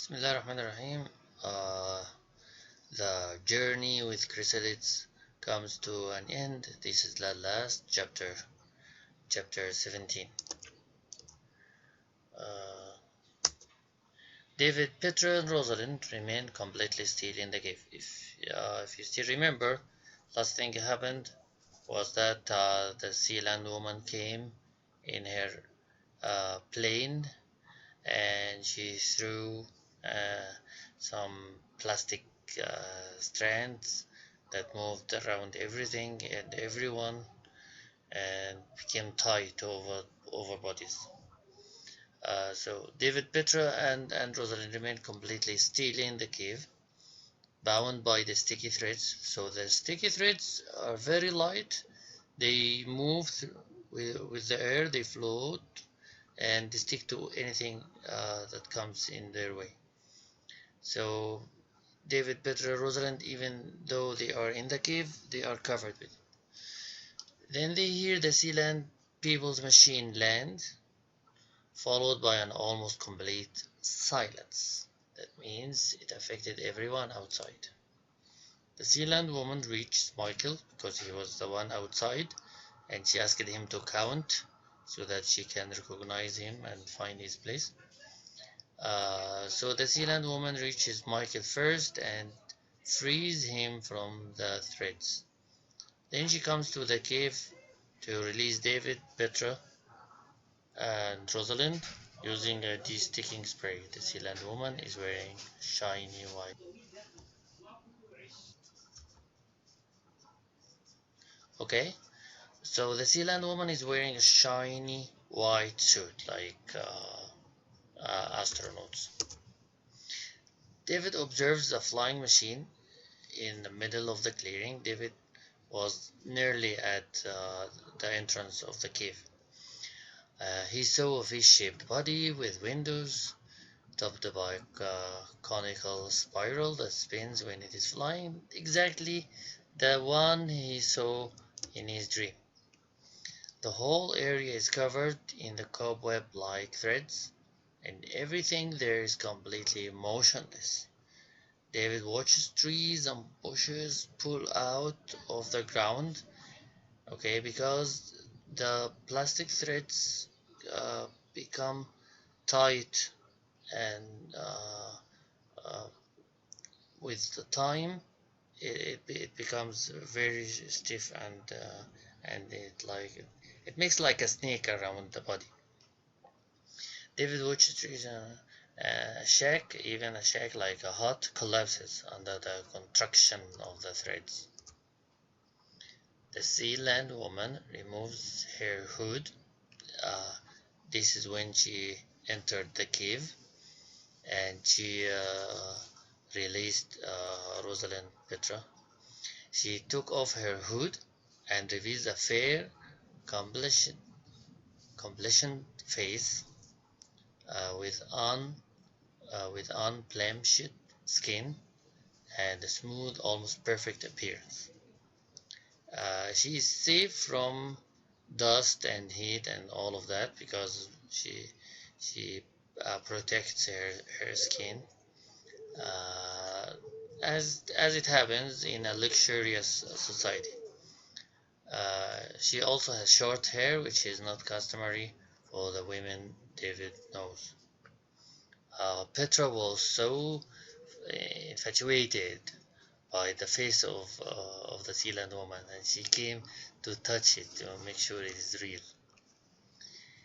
Bismillahirrahmanirrahim. The journey with chrysalids comes to an end. This is the last chapter, chapter 17. Uh, David, Petra, and Rosalind remain completely still in the cave. If you still remember, last thing happened was that the sea land woman came in her plane and she threw uh, some plastic strands that moved around everything and everyone and became tight over bodies. So David, Petra, and Rosalind remain completely still in the cave, bound by the sticky threads. So the sticky threads are very light. They move with the air. They float and they stick to anything that comes in their way. So David, Petra, Rosalind, even though they are in the cave, they are covered with it. Then they hear the Sealand people's machine land, followed by an almost complete silence. That means it affected everyone outside. The Sealand woman reached Michael because he was the one outside, and she asked him to count so that she can recognize him and find his place. So the Sealand woman reaches Michael first and frees him from the threads. Then she comes to the cave to release David, Petra, and Rosalind using a de-sticking spray. The Sealand woman is wearing shiny white. Okay, so the Sealand woman is wearing a shiny white suit like astronauts. David observes the flying machine in the middle of the clearing. David was nearly at the entrance of the cave. He saw a fish-shaped body with windows, topped by a conical spiral that spins when it is flying, exactly the one he saw in his dream. The whole area is covered in the cobweb-like threads, and everything there is completely motionless. David watches trees and bushes pull out of the ground, okay, because the plastic threads become tight and uh, with the time it becomes very stiff and it makes like a snake around the body. David watches trees a shack, even a shack like a hut, collapses under the contraction of the threads. The sea land woman removes her hood. Uh, this is when she entered the cave and she released Rosalind Petra. She took off her hood and revealed a fair, complexioned face with unblemished skin and a smooth, almost perfect appearance. She is safe from dust and heat and all of that because she protects her skin uh, as it happens in a luxurious society. She also has short hair, which is not customary for the women David knows. Petra was so infatuated by the face of the Sealand woman, and she came to touch it to make sure it is real.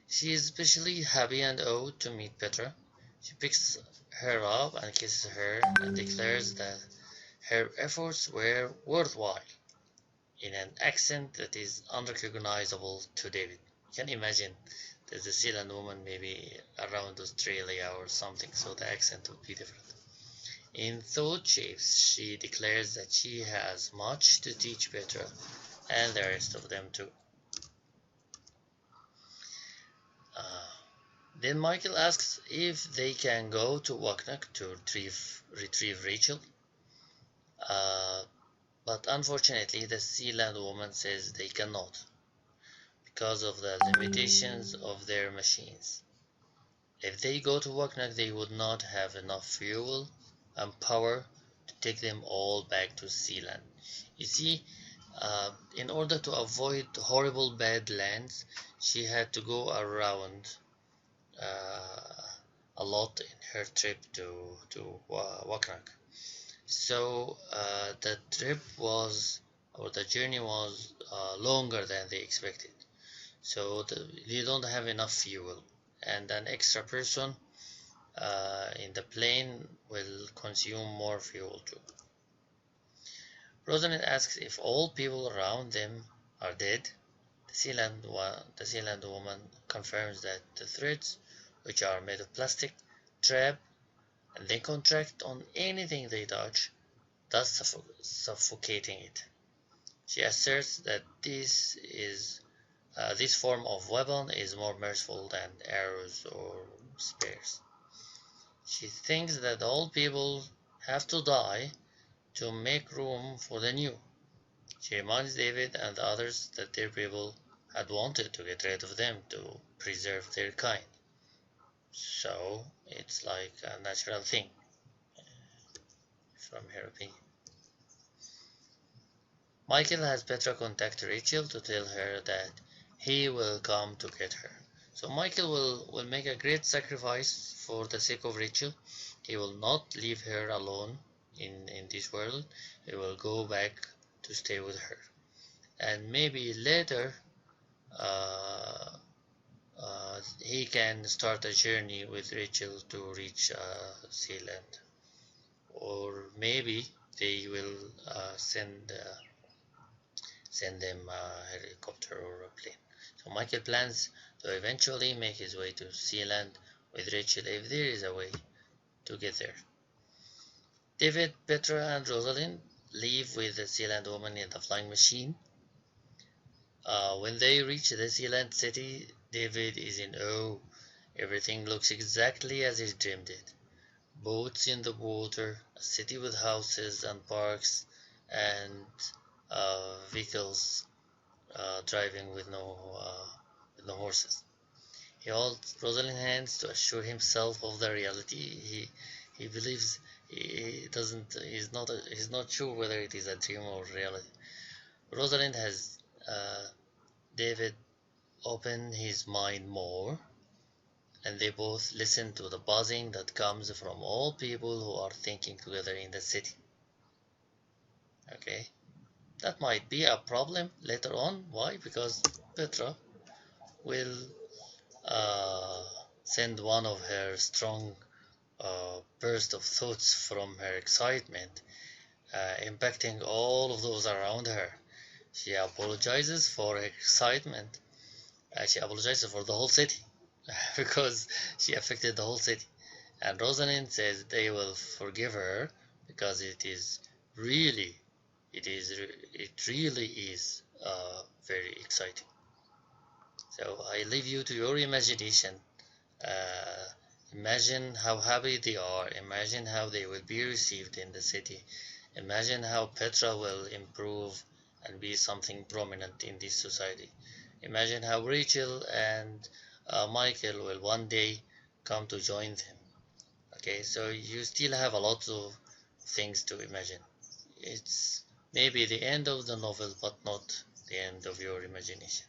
She is especially happy and awed to meet Petra. She picks her up and kisses her and declares that her efforts were worthwhile in an accent that is unrecognizable to David. You can imagine that the Sealand woman may be around Australia or something, so the accent would be different. In thought shapes, she declares that she has much to teach Petra and the rest of them too. Uh, then Michael asks if they can go to Waknak to retrieve Rachel. Uh, but unfortunately, the Sealand woman says they cannot because of the limitations of their machines. If they go to Wagner, they would not have enough fuel and power to take them all back to Sealand. You see, in order to avoid horrible bad lands, she had to go around a lot in her trip to Wagner. So the trip was, or the journey was longer than they expected. So they don't have enough fuel, and an extra person in the plane will consume more fuel too. Rosalind asks if all people around them are dead. The Sealand woman confirms that the threads, which are made of plastic, trap and then contract on anything they touch, thus suffocating it. She asserts that this form of weapon is more merciful than arrows or spears. She thinks that all people have to die to make room for the new. She reminds David and the others that their people had wanted to get rid of them to preserve their kind. So it's like a natural thing, from her opinion. Michael has Petra contact Rachel to tell her that he will come to get her. So Michael will make a great sacrifice for the sake of Rachel. He will not leave her alone in this world. He will go back to stay with her. And maybe later he can start a journey with Rachel to reach Sealand. Or maybe they will send them a helicopter or a plane. So Michael plans to eventually make his way to Sealand with Rachel if there is a way to get there. David, Petra, and Rosalind leave with the Sealand woman in the flying machine. When they reach the Sealand city, David is in awe. Everything looks exactly as he dreamed it. Boats in the water, a city with houses and parks, and vehicles driving with no horses. He holds Rosalind's hands to assure himself of the reality. He believes he doesn't. He's not sure whether it is a dream or reality. Rosalind has David open his mind more, and they both listen to the buzzing that comes from all people who are thinking together in the city. Okay, that might be a problem later on. Why? Because Petra will uh, send one of her strong burst of thoughts from her excitement, impacting all of those around her. She apologizes for her excitement. She apologizes for the whole city because she affected the whole city. And Rosalind says they will forgive her because really, it really is very exciting. So I leave you to your imagination. Uh, Imagine how happy they are. Imagine how they will be received in the city. Imagine how Petra will improve and be something prominent in this society. Imagine how Rachel and Michael will one day come to join them. Okay, so you still have a lot of things to imagine. It's maybe the end of the novel, but not the end of your imagination.